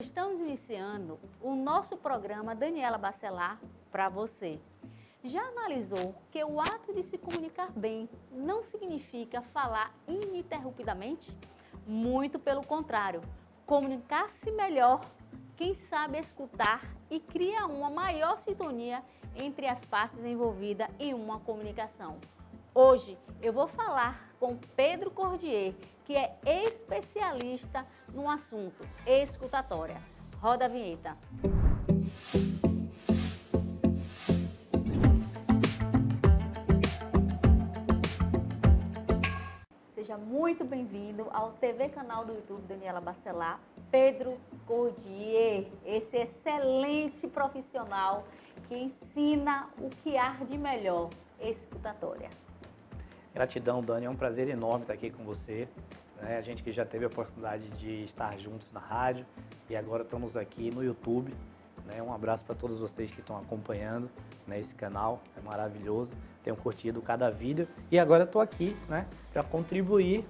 Estamos iniciando o nosso programa Daniela Bacelar para você. Já analisou que o ato de se comunicar bem não significa falar ininterruptamente? Muito pelo contrário, comunicar-se melhor, quem sabe escutar e cria uma maior sintonia entre as partes envolvidas em uma comunicação. Hoje eu vou falar com Pedro Cordier, que é especialista no assunto escutatória. Roda a vinheta. Seja muito bem-vindo ao TV canal do YouTube Daniela Bacelar, Pedro Cordier, esse excelente profissional que ensina o que há de melhor, escutatória. Gratidão, Dani, é um prazer enorme estar aqui com você. A gente que já teve a oportunidade de estar juntos na rádio e agora estamos aqui no YouTube. Um abraço para todos vocês que estão acompanhando esse canal, é maravilhoso, tenho curtido cada vídeo e agora estou aqui para contribuir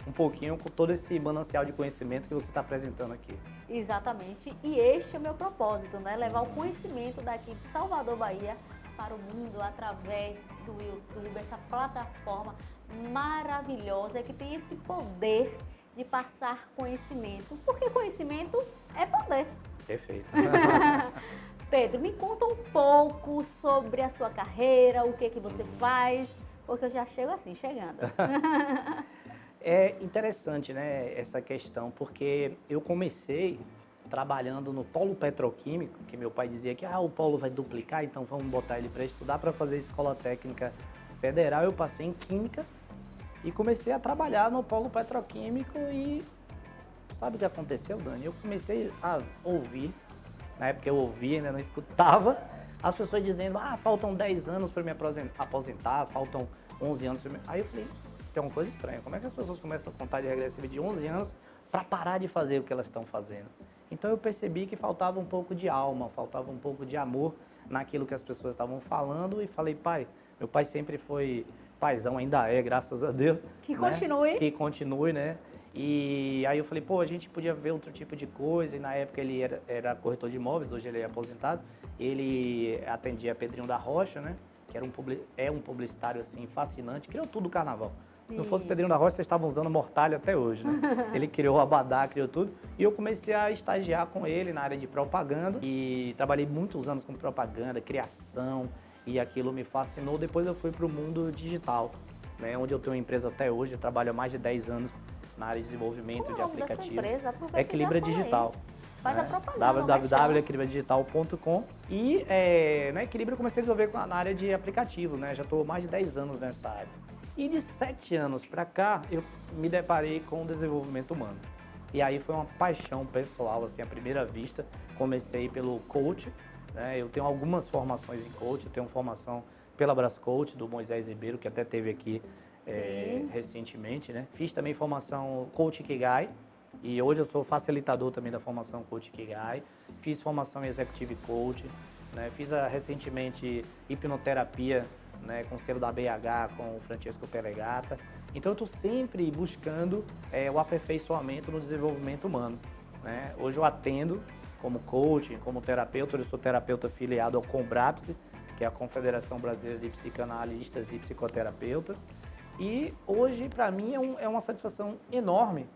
um pouquinho com todo esse manancial de conhecimento que você está apresentando aqui. Exatamente, e este é o meu propósito, levar o conhecimento daqui de Salvador, Bahia, para o mundo através do YouTube, essa plataforma maravilhosa que tem esse poder de passar conhecimento, porque conhecimento é poder. Perfeito. Pedro, me conta um pouco sobre a sua carreira, o que você faz, porque eu já chego assim, chegando. É interessante, essa questão, porque eu comecei trabalhando no polo petroquímico, que meu pai dizia que o polo vai duplicar, então vamos botar ele para estudar para fazer escola técnica federal. Eu passei em química e comecei a trabalhar no polo petroquímico e sabe o que aconteceu, Dani? Eu comecei a ouvir, na época eu ouvia, ainda não escutava, as pessoas dizendo, faltam 10 anos para me aposentar, faltam 11 anos para me... Aí eu falei, tem uma coisa estranha, como é que as pessoas começam a contar de regressiva de 11 anos para parar de fazer o que elas estão fazendo? Então eu percebi que faltava um pouco de alma, faltava um pouco de amor naquilo que as pessoas estavam falando e falei, pai, meu pai sempre foi paizão, ainda é, graças a Deus. Que continue. Que continue, E aí eu falei, a gente podia ver outro tipo de coisa, e na época ele era corretor de imóveis, hoje ele é aposentado, ele atendia Pedrinho da Rocha, que era um publicitário assim fascinante, criou tudo o carnaval. Se não fosse Pedrinho da Rocha, vocês estavam usando mortalha até hoje, Ele criou o abadá, criou tudo. E eu comecei a estagiar com ele na área de propaganda. E trabalhei muitos anos com propaganda, criação. E aquilo me fascinou. Depois eu fui para o mundo digital, onde eu tenho uma empresa até hoje. Eu trabalho há mais de 10 anos na área de desenvolvimento de aplicativos. Equilibra Digital. Faz a propaganda. www.equilibradigital.com. E na Equilibra eu comecei a desenvolver na área de aplicativo, Já estou há mais de 10 anos nessa área. E de 7 anos para cá, eu me deparei com o desenvolvimento humano. E aí foi uma paixão pessoal, assim, à primeira vista. Comecei pelo coach, Eu tenho algumas formações em coach, eu tenho formação pela Brascoach, do Moisés Ribeiro, que até teve aqui recentemente, Fiz também formação Coach Ikigai, e hoje eu sou facilitador também da formação Coach Ikigai. Fiz formação em Executive Coach, Fiz recentemente hipnoterapia, com o selo da BH, com o Francesco Pelegata. Então eu estou sempre buscando o aperfeiçoamento no desenvolvimento humano. Hoje eu atendo como coach, como terapeuta, eu sou terapeuta afiliado ao CONBRAPS, que é a Confederação Brasileira de Psicanalistas e Psicoterapeutas. E hoje, para mim, é uma satisfação enorme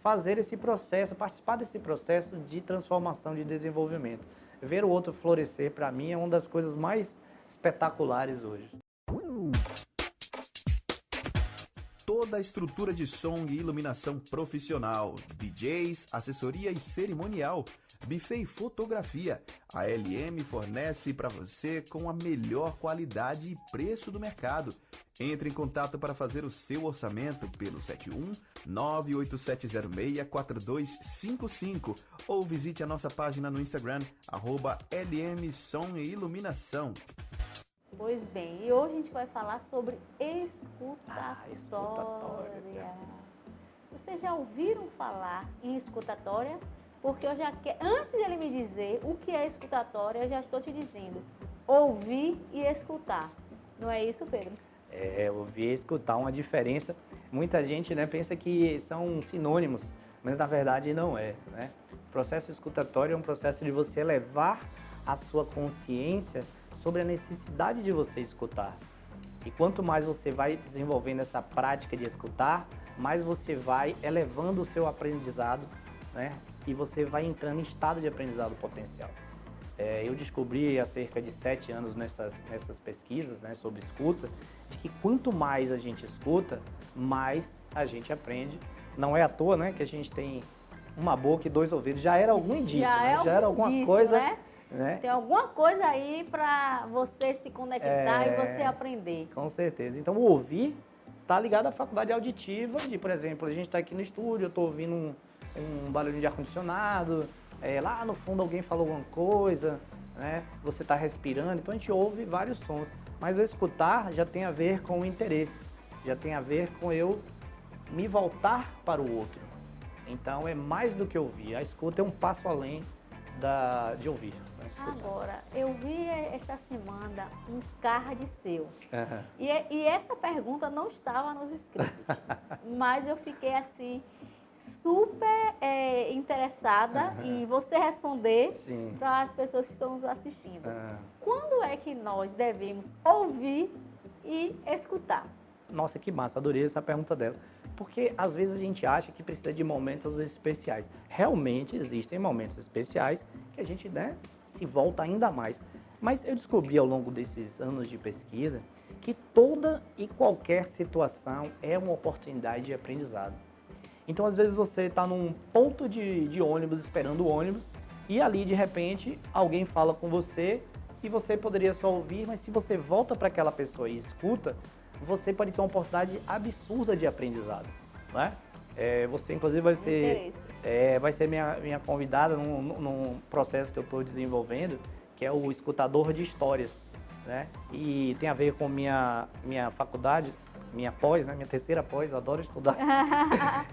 fazer esse processo, participar desse processo de transformação, de desenvolvimento. Ver o outro florescer, para mim, é uma das coisas mais espetaculares hoje. Toda a estrutura de som e iluminação profissional, DJs, assessoria e cerimonial, buffet e fotografia. A LM fornece para você com a melhor qualidade e preço do mercado. Entre em contato para fazer o seu orçamento pelo 71-98706-4255 ou visite a nossa página no Instagram, @LM Som e Iluminação. Pois bem, e hoje a gente vai falar sobre escutatória. Vocês já ouviram falar em escutatória? Porque eu antes de ele me dizer o que é escutatória, eu já estou te dizendo, ouvir e escutar. Não é isso, Pedro? Ouvir e escutar, uma diferença. Muita gente pensa que são sinônimos, mas na verdade não é. O processo escutatório é um processo de você elevar a sua consciência sobre a necessidade de você escutar. E quanto mais você vai desenvolvendo essa prática de escutar, mais você vai elevando o seu aprendizado, né? E você vai entrando em estado de aprendizado potencial. Eu descobri há cerca de 7 anos nessas pesquisas, né, sobre escuta, de que quanto mais a gente escuta, mais a gente aprende. Não é à toa, né, que a gente tem uma boca e 2 ouvidos. Já era algum indício, né? Já era alguma indício, coisa, né? Tem alguma coisa aí para você se conectar e você aprender. Com certeza. Então, o ouvir está ligado à faculdade auditiva de, por exemplo, a gente está aqui no estúdio, eu estou ouvindo um barulho de ar-condicionado, lá no fundo alguém falou alguma coisa, né? Você está respirando, então a gente ouve vários sons. Mas o escutar já tem a ver com o interesse, já tem a ver com eu me voltar para o outro. Então é mais do que ouvir, a escuta é um passo além de ouvir. Né? Agora, eu vi esta semana um card seu. Uhum. E essa pergunta não estava nos scripts, mas eu fiquei assim super interessada em você responder para as pessoas que estão nos assistindo. Quando é que nós devemos ouvir e escutar? Nossa, que massa, adorei essa pergunta dela. Porque às vezes a gente acha que precisa de momentos especiais. Realmente existem momentos especiais que a gente, né, se volta ainda mais. Mas eu descobri ao longo desses anos de pesquisa que toda e qualquer situação é uma oportunidade de aprendizado. Então, às vezes, você está num ponto de ônibus, esperando o ônibus, e ali, de repente, alguém fala com você e você poderia só ouvir, mas se você volta para aquela pessoa e escuta, você pode ter uma oportunidade absurda de aprendizado, né? Você, inclusive, vai ser minha convidada num processo que eu estou desenvolvendo, que é o escutador de histórias, né? E tem a ver com minha faculdade, minha pós, né? Minha terceira pós, eu adoro estudar.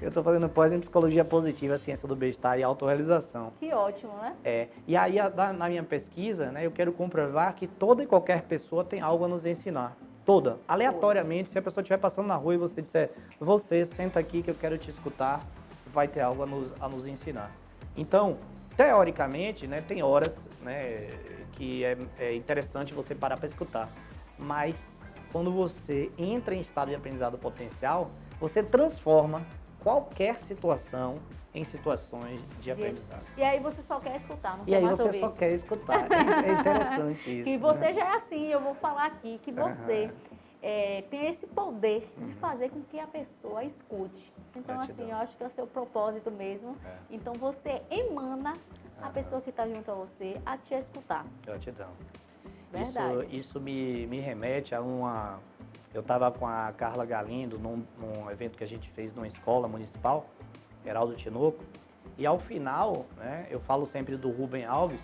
Eu estou fazendo pós em psicologia positiva, ciência do bem-estar e autorrealização. Que ótimo, né? E aí, na minha pesquisa, né, eu quero comprovar que toda e qualquer pessoa tem algo a nos ensinar. Toda. Aleatoriamente, se a pessoa estiver passando na rua e você disser, você senta aqui que eu quero te escutar, vai ter algo a nos ensinar. Então, teoricamente, né, tem horas, né, que é interessante você parar para escutar. Mas quando você entra em estado de aprendizado potencial, você transforma qualquer situação em situações de aprendizado. E aí você só quer escutar, não quer mais ouvir. E aí você só quer escutar. É interessante isso. Que você já é assim, eu vou falar aqui, que você tem esse poder de fazer com que a pessoa escute. Então, Gratidão. assim, eu acho que é o seu propósito mesmo. Então, você emana a pessoa que está junto a você a te escutar. Gratidão. Verdade. Isso me remete a uma... Eu estava com a Carla Galindo num evento que a gente fez numa escola municipal, Heraldo Tinoco, e ao final, né, eu falo sempre do Rubem Alves,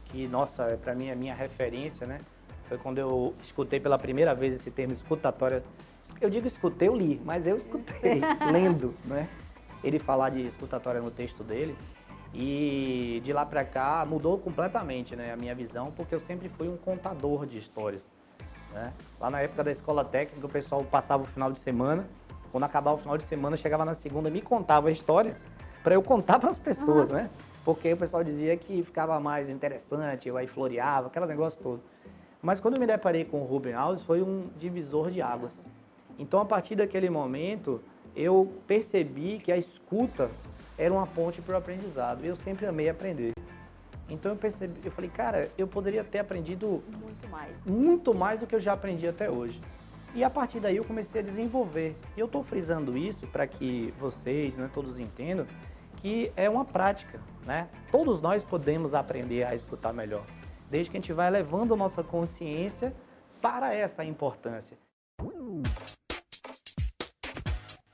que, nossa, para mim é minha referência, né? Foi quando eu escutei pela primeira vez esse termo escutatória. Eu digo escutei, eu li, mas eu escutei, lendo, né? Ele falar de escutatória no texto dele. E de lá para cá mudou completamente, né, a minha visão, porque eu sempre fui um contador de histórias, né? Lá na época da escola técnica, o pessoal passava o final de semana, quando acabava o final de semana, chegava na segunda e me contava a história para eu contar para as pessoas, né? Porque o pessoal dizia que ficava mais interessante, eu aí floreava, aquele negócio todo. Mas quando eu me deparei com o Rubem Alves, foi um divisor de águas. Então, a partir daquele momento, eu percebi que a escuta era uma ponte para o aprendizado. Eu sempre amei aprender. Então eu falei, cara, eu poderia ter aprendido muito mais do que eu já aprendi até hoje. E a partir daí eu comecei a desenvolver. E eu estou frisando isso para que vocês, né, todos entendam que é uma prática, né? Todos nós podemos aprender a escutar melhor, desde que a gente vai elevando a nossa consciência para essa importância.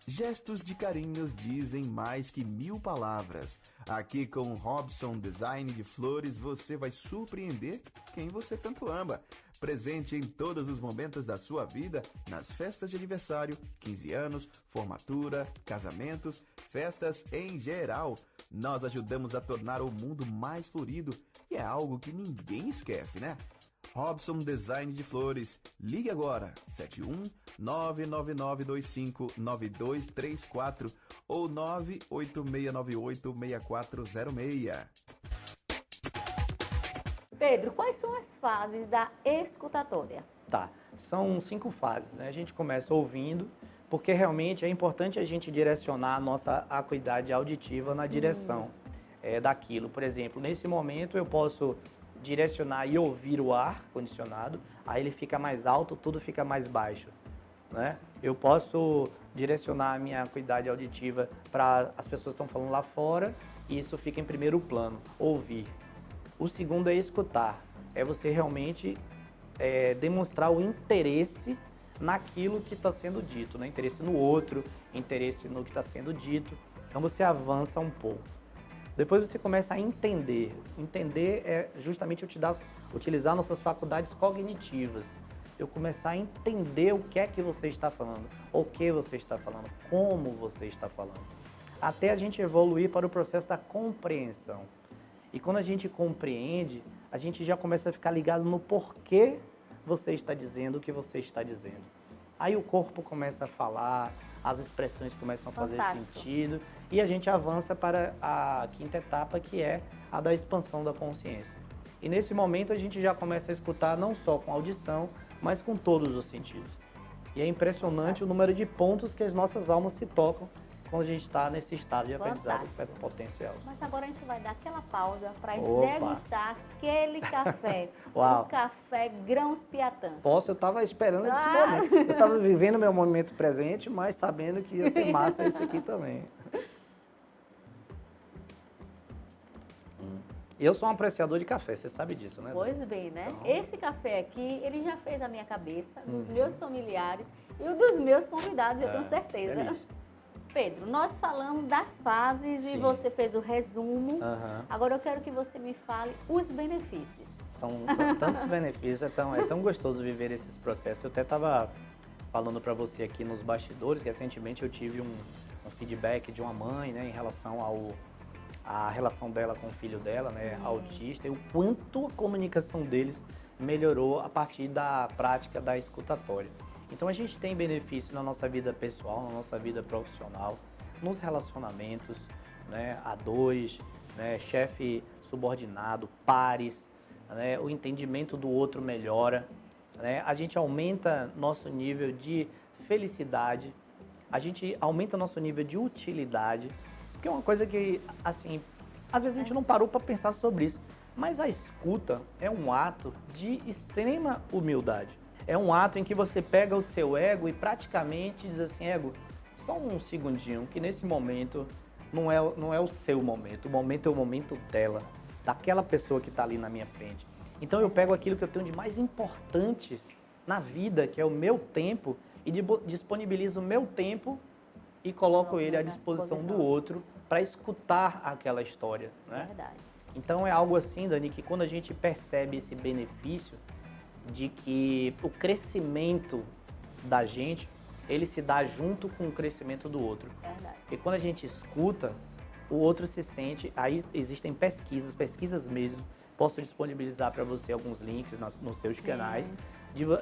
Gestos de carinhos dizem mais que 1000 palavras. Aqui com o Robson Design de Flores, você vai surpreender quem você tanto ama. Presente em todos os momentos da sua vida, nas festas de aniversário, 15 anos, formatura, casamentos, festas em geral. Nós ajudamos a tornar o mundo mais florido e é algo que ninguém esquece, né? Robson Design de Flores. Ligue agora, 71 999259234 ou 986986406. Pedro, quais são as fases da escutatória? Tá, são 5 fases, né? A gente começa ouvindo, porque realmente é importante a gente direcionar a nossa acuidade auditiva na direção daquilo. Por exemplo, nesse momento eu posso direcionar e ouvir o ar condicionado, aí ele fica mais alto, tudo fica mais baixo, né? Eu posso direcionar a minha acuidade auditiva para as pessoas que estão falando lá fora e isso fica em primeiro plano, ouvir. O segundo é escutar, é você realmente demonstrar o interesse naquilo que está sendo dito, né? Interesse no outro, interesse no que está sendo dito. Então você avança um pouco. Depois você começa a entender. Entender é justamente utilizar nossas faculdades cognitivas. Eu começar a entender o que é que você está falando, o que você está falando, como você está falando. Até a gente evoluir para o processo da compreensão. E quando a gente compreende, a gente já começa a ficar ligado no porquê você está dizendo o que você está dizendo. Aí o corpo começa a falar, as expressões começam a fazer sentido e a gente avança para a quinta etapa, que é a da expansão da consciência. E nesse momento a gente já começa a escutar não só com audição, mas com todos os sentidos. E é impressionante o número de pontos que as nossas almas se tocam quando a gente está nesse estado de aprendizado potencial. Mas agora a gente vai dar aquela pausa para a gente degustar aquele café. Uau. O café Grãos Piatã. Eu estava esperando esse momento. Eu estava vivendo meu momento presente, mas sabendo que ia ser massa esse aqui também. Eu sou um apreciador de café, você sabe disso, né? Pois bem, né? Então... Esse café aqui, ele já fez a minha cabeça, dos meus familiares e o dos meus convidados, eu tenho certeza. Delícia. Pedro, nós falamos das fases e você fez o resumo. Agora eu quero que você me fale os benefícios. São tantos benefícios, é tão gostoso viver esses processos. Eu até estava falando para você aqui nos bastidores, que recentemente eu tive um feedback de uma mãe, né, em relação à relação dela com o filho dela, né, autista, e o quanto a comunicação deles melhorou a partir da prática da escutatória. Então a gente tem benefício na nossa vida pessoal, na nossa vida profissional, nos relacionamentos, né, a dois, né, chefe subordinado, pares, né, o entendimento do outro melhora, né, a gente aumenta nosso nível de felicidade, a gente aumenta nosso nível de utilidade, que é uma coisa que, assim, às vezes a gente não parou para pensar sobre isso, mas a escuta é um ato de extrema humildade. É um ato em que você pega o seu ego e praticamente diz assim, ego, só um segundinho, que nesse momento não é o seu momento, o momento é o momento dela, daquela pessoa que está ali na minha frente. Então eu pego aquilo que eu tenho de mais importante na vida, que é o meu tempo, e disponibilizo o meu tempo e coloco ele à disposição do outro para escutar aquela história, né? Verdade. Então é algo assim, Dani, que quando a gente percebe esse benefício de que o crescimento da gente, ele se dá junto com o crescimento do outro. Verdade. E quando a gente escuta, o outro se sente, aí existem pesquisas mesmo, posso disponibilizar para você alguns links nos seus canais,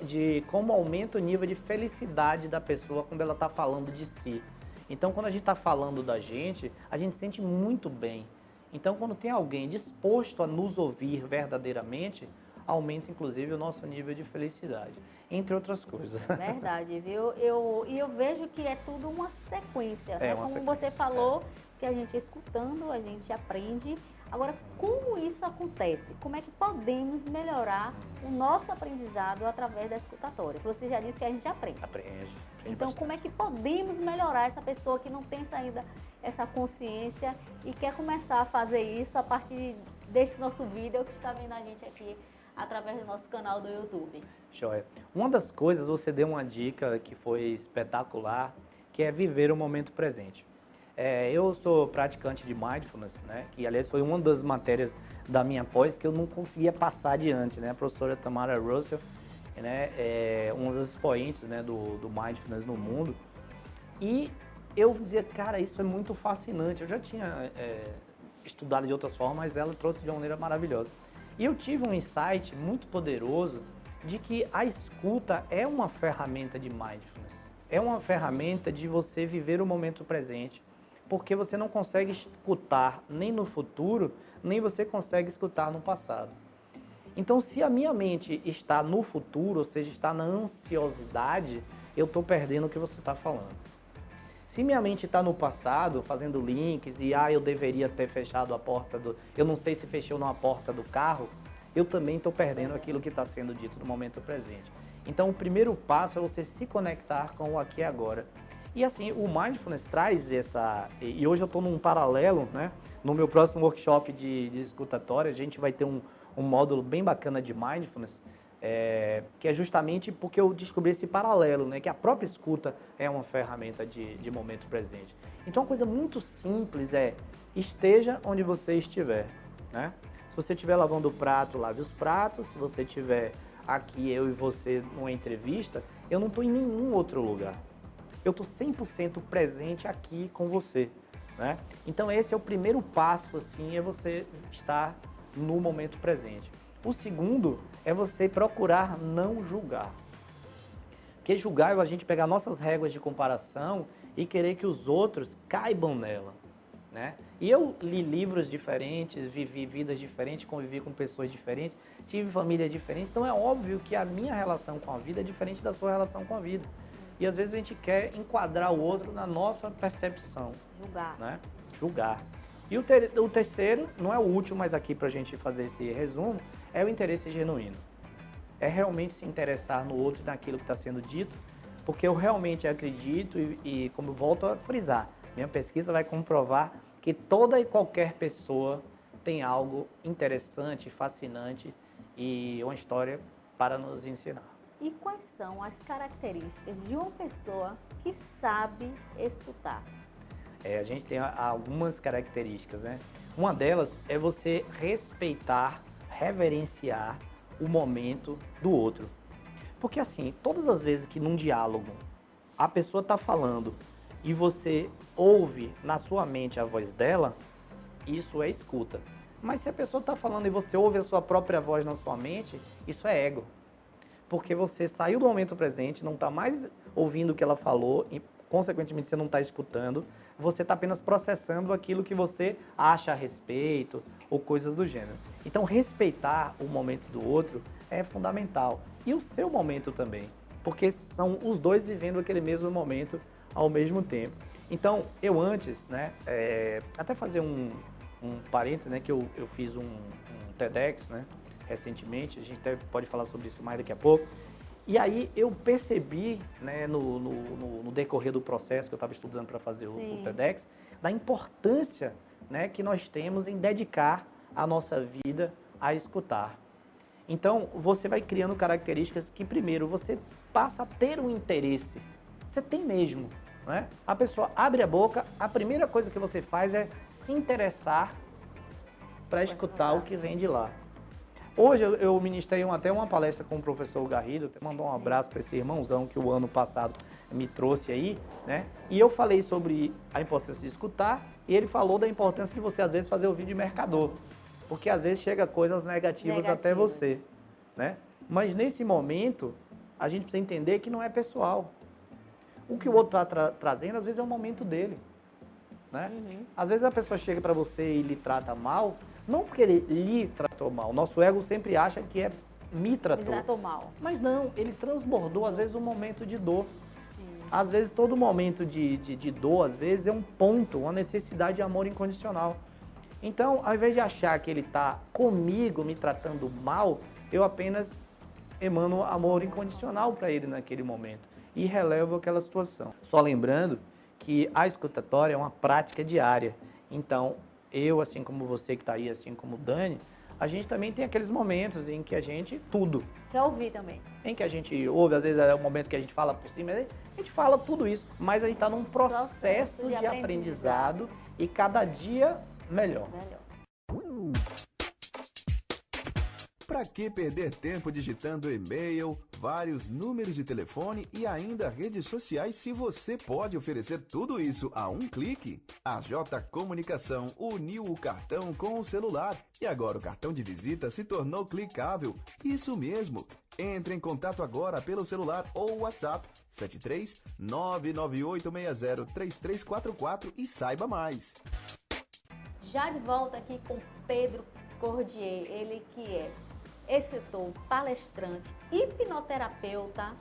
de como aumenta o nível de felicidade da pessoa quando ela está falando de si. Então, quando a gente está falando da gente, a gente se sente muito bem. Então, quando tem alguém disposto a nos ouvir verdadeiramente, aumenta, inclusive, o nosso nível de felicidade, entre outras coisas. Verdade, viu? Eu vejo que é tudo uma sequência, né? Como você falou, que a gente escutando, a gente aprende. Agora, como isso acontece? Como é que podemos melhorar o nosso aprendizado através da escutatória? Você já disse que a gente aprende. Aprende então, bastante. como é que podemos melhorar essa pessoa que não tem ainda essa consciência e quer começar a fazer isso a partir desse nosso vídeo que está vendo a gente aqui através do nosso canal do YouTube? Joia. Uma das coisas, você deu uma dica que foi espetacular, que é viver o momento presente. Eu sou praticante de Mindfulness, né? Que, aliás, foi uma das matérias da minha pós que eu não conseguia passar adiante, né? A professora Tamara Russell, né? É uma das expoentes, né, do Mindfulness no mundo. E eu dizia, cara, isso é muito fascinante. Eu já tinha estudado de outras formas, mas ela trouxe de uma maneira maravilhosa. E eu tive um insight muito poderoso de que a escuta é uma ferramenta de mindfulness. É uma ferramenta de você viver o momento presente, porque você não consegue escutar nem no futuro, nem você consegue escutar no passado. Então, se a minha mente está no futuro, ou seja, está na ansiosidade, eu estou perdendo o que você está falando. Se minha mente está no passado, fazendo links, e eu deveria ter fechado a porta do... Eu não sei se fechou na porta do carro, eu também estou perdendo aquilo que está sendo dito no momento presente. Então, o primeiro passo é você se conectar com o aqui e agora. E assim, o Mindfulness traz essa... E hoje eu estou num paralelo, né? No meu próximo workshop de escutatória, a gente vai ter um módulo bem bacana de Mindfulness, que é justamente porque eu descobri esse paralelo, né? Que a própria escuta é uma ferramenta de momento presente. Então, uma coisa muito simples é, esteja onde você estiver, né? Se você estiver lavando o prato, lave os pratos. Se você estiver aqui, eu e você, numa entrevista, eu não estou em nenhum outro lugar. Eu estou 100% presente aqui com você, né? Então, esse é o primeiro passo, assim, é você estar no momento presente. O segundo é você procurar não julgar. Porque julgar é a gente pegar nossas réguas de comparação e querer que os outros caibam nela, né? E eu li livros diferentes, vivi vidas diferentes, convivi com pessoas diferentes, tive famílias diferentes, então é óbvio que a minha relação com a vida é diferente da sua relação com a vida. E às vezes a gente quer enquadrar o outro na nossa percepção. Julgar. Né? Julgar. E o terceiro, não é o último, mas aqui para a gente fazer esse resumo, é o interesse genuíno. É realmente se interessar no outro, naquilo que está sendo dito, porque eu realmente acredito e como eu volto a frisar, minha pesquisa vai comprovar que toda e qualquer pessoa tem algo interessante, fascinante e uma história para nos ensinar. E quais são as características de uma pessoa que sabe escutar? A gente tem algumas características, né? Uma delas é você respeitar, reverenciar o momento do outro. Porque assim, todas as vezes que num diálogo a pessoa está falando e você ouve na sua mente a voz dela, isso é escuta. Mas se a pessoa está falando e você ouve a sua própria voz na sua mente, isso é ego. Porque você saiu do momento presente, não está mais ouvindo o que ela falou e, consequentemente, você não está escutando. Você está apenas processando aquilo que você acha a respeito ou coisas do gênero. Então, respeitar o momento do outro é fundamental. E o seu momento também, porque são os dois vivendo aquele mesmo momento ao mesmo tempo. Então, eu antes, né, até fazer um parênteses, né, que eu fiz um TEDx, né, recentemente, a gente até pode falar sobre isso mais daqui a pouco. E aí eu percebi, né, no decorrer do processo que eu estava estudando para fazer o TEDx, da importância, né, que nós temos em dedicar a nossa vida a escutar. Então, você vai criando características que, primeiro, você passa a ter um interesse. Você tem mesmo, né? A pessoa abre a boca, a primeira coisa que você faz é se interessar para escutar o que vem de lá. Hoje eu ministrei até uma palestra com o professor Garrido, mandou um abraço para esse irmãozão que o ano passado me trouxe aí, né? E eu falei sobre a importância de escutar e ele falou da importância de você, às vezes, fazer o vídeo de mercador. Porque, às vezes, chega coisas negativas até você, né? Mas, nesse momento, a gente precisa entender que não é pessoal. O que o outro está trazendo, às vezes, é o momento dele, né? Às vezes, a pessoa chega para você e lhe trata mal, não porque ele lhe tratou mal. Nosso ego sempre acha que me tratou. Me tratou mal. Mas não, ele transbordou, às vezes, um momento de dor. Às vezes, todo momento de dor, às vezes, é um ponto, uma necessidade de amor incondicional. Então, ao invés de achar que ele está comigo, me tratando mal, eu apenas emano amor incondicional para ele naquele momento e relevo aquela situação. Só lembrando que a escutatória é uma prática diária. Então, eu, assim como você que está aí, assim como o Dani, a gente também tem aqueles momentos em que a gente, Quer ouvir também. Em que a gente ouve, às vezes é o momento que a gente fala por cima, a gente fala tudo isso, mas a gente está num processo de aprendizado e cada dia melhor. Para que perder tempo digitando e-mail, vários números de telefone e ainda redes sociais se você pode oferecer tudo isso a um clique? A J Comunicação uniu o cartão com o celular e agora o cartão de visita se tornou clicável. Isso mesmo! Entre em contato agora pelo celular ou WhatsApp 73 99860 3344 e saiba mais. Já de volta aqui com Pedro Cordier, ele que é escritor, palestrante, hipnoterapeuta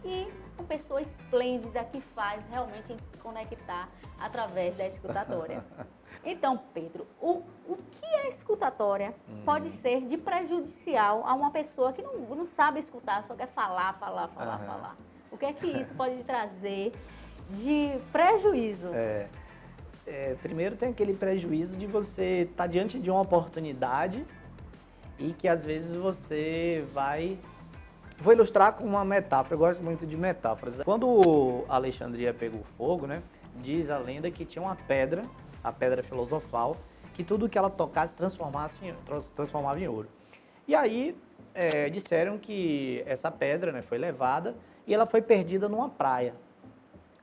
e uma pessoa esplêndida que faz realmente a gente se conectar através da escutatória. Então, Pedro, o que é escutatória pode ser de prejudicial a uma pessoa que não sabe escutar, só quer falar. O que é que isso pode trazer de prejuízo? Primeiro tem aquele prejuízo de você estar diante de uma oportunidade e que às vezes você vai... Vou ilustrar com uma metáfora, eu gosto muito de metáforas. Quando Alexandria pegou fogo, né, diz a lenda que tinha uma pedra, a pedra filosofal, que tudo que ela tocasse transformava em ouro. E aí disseram que essa pedra, né, foi levada e ela foi perdida numa praia.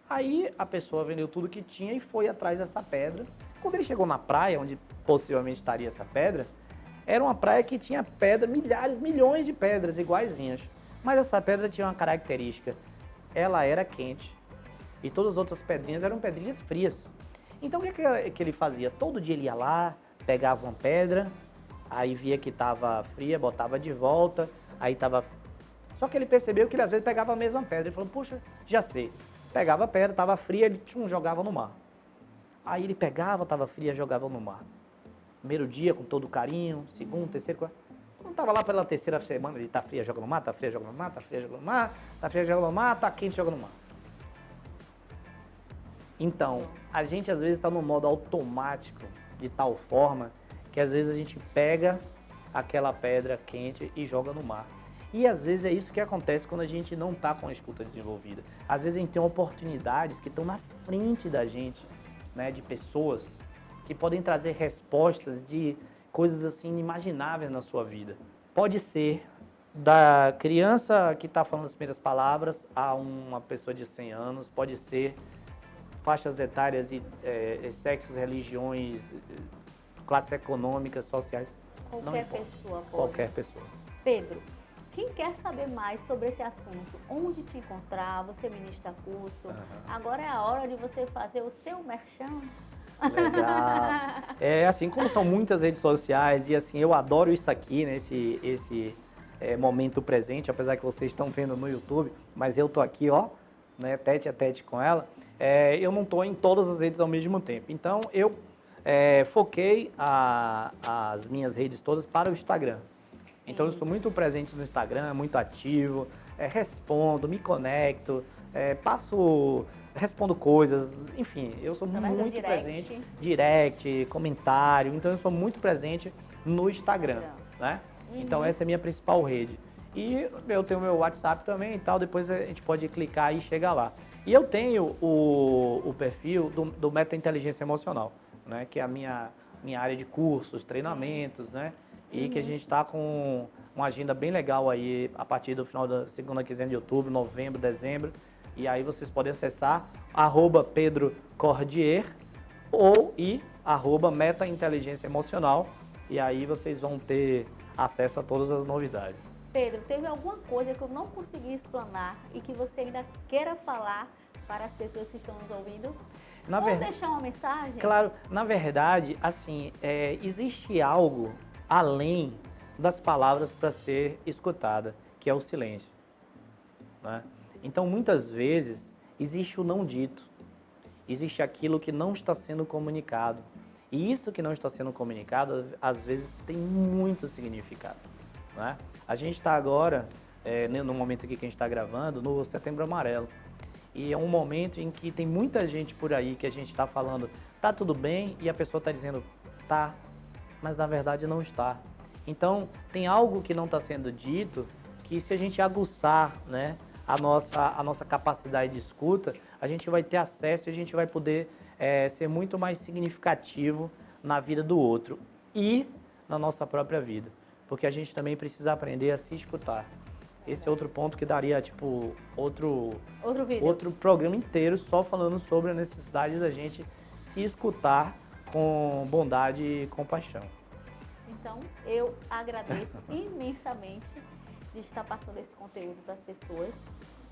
Aí a pessoa vendeu tudo que tinha e foi atrás dessa pedra. Quando ele chegou na praia, onde possivelmente estaria essa pedra, era uma praia que tinha pedra, milhões de pedras iguaizinhas. Mas essa pedra tinha uma característica, ela era quente e todas as outras pedrinhas eram pedrinhas frias. Então o que ele fazia? Todo dia ele ia lá, pegava uma pedra, aí via que estava fria, botava de volta, aí estava... Só que ele percebeu que ele às vezes pegava a mesma pedra e falou, puxa, já sei. Pegava a pedra, estava fria, ele jogava no mar. Aí ele pegava, estava fria, jogava no mar. Primeiro dia, com todo carinho, segundo, terceiro, quarto. Quando estava lá pela terceira semana, ele tá fria, joga no mar, tá fria, joga no mar, tá fria, joga no mar, tá fria, joga no mar, tá quente, joga no mar. Então, a gente às vezes está no modo automático, de tal forma, que às vezes a gente pega aquela pedra quente e joga no mar. E às vezes é isso que acontece quando a gente não está com a escuta desenvolvida. Às vezes a gente tem oportunidades que estão na frente da gente, né, de pessoas que podem trazer respostas de coisas assim inimagináveis na sua vida. Pode ser da criança que está falando as primeiras palavras a uma pessoa de 100 anos, pode ser faixas etárias e sexos, religiões, classes econômicas, sociais. Qualquer pessoa pode. Qualquer pessoa. Pedro, quem quer saber mais sobre esse assunto, onde te encontrar, você ministra curso, agora é a hora de você fazer o seu merchan. Legal. Assim como são muitas redes sociais e assim, eu adoro isso aqui, né, esse momento presente, apesar que vocês estão vendo no YouTube, mas eu tô aqui, ó, né, tete a tete com ela, eu não tô em todas as redes ao mesmo tempo. Então, eu foquei as minhas redes todas para o Instagram. Então, eu sou muito presente no Instagram, muito ativo, respondo, me conecto, respondo coisas, enfim, eu sou muito presente. Direct, comentário, então eu sou muito presente no Instagram, né? Então, essa é a minha principal rede. E eu tenho o meu WhatsApp também e tal, depois a gente pode clicar e chegar lá. E eu tenho o perfil do Meta Inteligência Emocional, né? Que é a minha área de cursos, treinamentos, né? E que a gente está com uma agenda bem legal aí a partir do final da segunda quinzena de outubro, novembro, dezembro. E aí vocês podem acessar @PedroCordier ou @Meta Inteligência Emocional. E aí vocês vão ter acesso a todas as novidades. Pedro, teve alguma coisa que eu não consegui explanar e que você ainda queira falar para as pessoas que estão nos ouvindo? Ou deixar uma mensagem? Claro, na verdade, assim, existe algo além das palavras para ser escutada, que é o silêncio, né? Então, muitas vezes, existe o não dito, existe aquilo que não está sendo comunicado. E isso que não está sendo comunicado, às vezes, tem muito significado, né? A gente está agora, no momento aqui que a gente está gravando, no Setembro Amarelo. E é um momento em que tem muita gente por aí que a gente está falando, tá tudo bem, e a pessoa está dizendo, tá, mas na verdade não está. Então, tem algo que não está sendo dito, que se a gente aguçar, né, a nossa capacidade de escuta, a gente vai ter acesso e a gente vai poder ser muito mais significativo na vida do outro e na nossa própria vida. porque a gente também precisa aprender a se escutar. Esse é outro ponto que daria, tipo, outro programa inteiro só falando sobre a necessidade da gente se escutar com bondade e compaixão. Então, eu agradeço imensamente de estar passando esse conteúdo para as pessoas,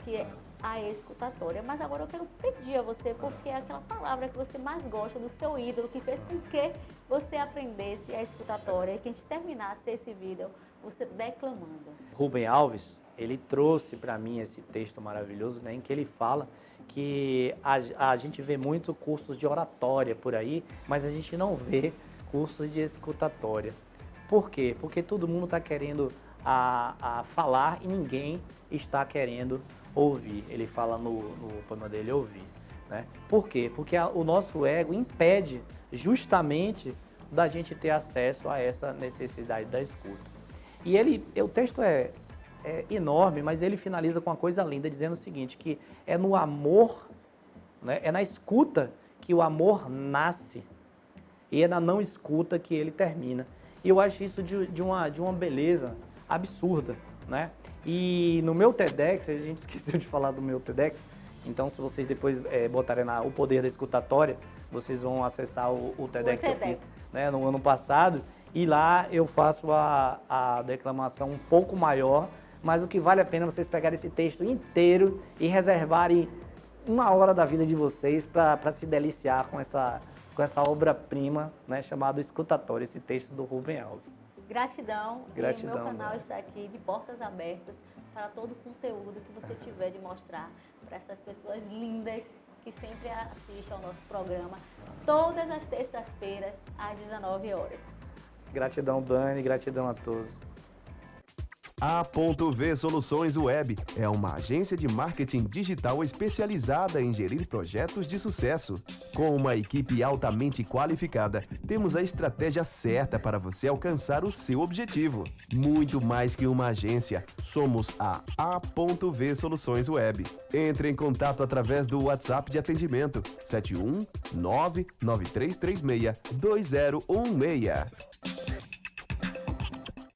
que é a escutatória. Mas agora eu quero pedir a você, porque é aquela palavra que você mais gosta, do seu ídolo, que fez com que você aprendesse a escutatória e que a gente terminasse esse vídeo você declamando. Rubem Alves, ele trouxe para mim esse texto maravilhoso, né, em que ele fala que a gente vê muito cursos de oratória por aí, mas a gente não vê cursos de escutatória. Por quê? Porque todo mundo está querendo a falar e ninguém está querendo ouvir. Ele fala no poema dele, ouvir. Né? Por quê? Porque o nosso ego impede justamente da gente ter acesso a essa necessidade da escuta. E o texto é enorme, mas ele finaliza com uma coisa linda, dizendo o seguinte, que é no amor, né, é na escuta que o amor nasce e é na não escuta que ele termina. E eu acho isso de uma beleza absurda, né? E no meu TEDx, a gente esqueceu de falar do meu TEDx, então se vocês depois botarem o poder da escutatória, vocês vão acessar o TEDx que eu fiz, né, no ano passado, e lá eu faço a declamação um pouco maior, mas o que vale a pena é vocês pegarem esse texto inteiro e reservarem 1 hora da vida de vocês para se deliciar com essa obra-prima, né, chamada Escutatória, esse texto do Rubem Alves. Gratidão. Gratidão. E o meu canal está aqui de portas abertas para todo o conteúdo que você tiver de mostrar para essas pessoas lindas que sempre assistem ao nosso programa, todas as terças-feiras, às 19 horas. Gratidão, Dani, gratidão a todos. A.V Soluções Web é uma agência de marketing digital especializada em gerir projetos de sucesso. Com uma equipe altamente qualificada, temos a estratégia certa para você alcançar o seu objetivo. Muito mais que uma agência, somos a A.V Soluções Web. Entre em contato através do WhatsApp de atendimento 71993362016.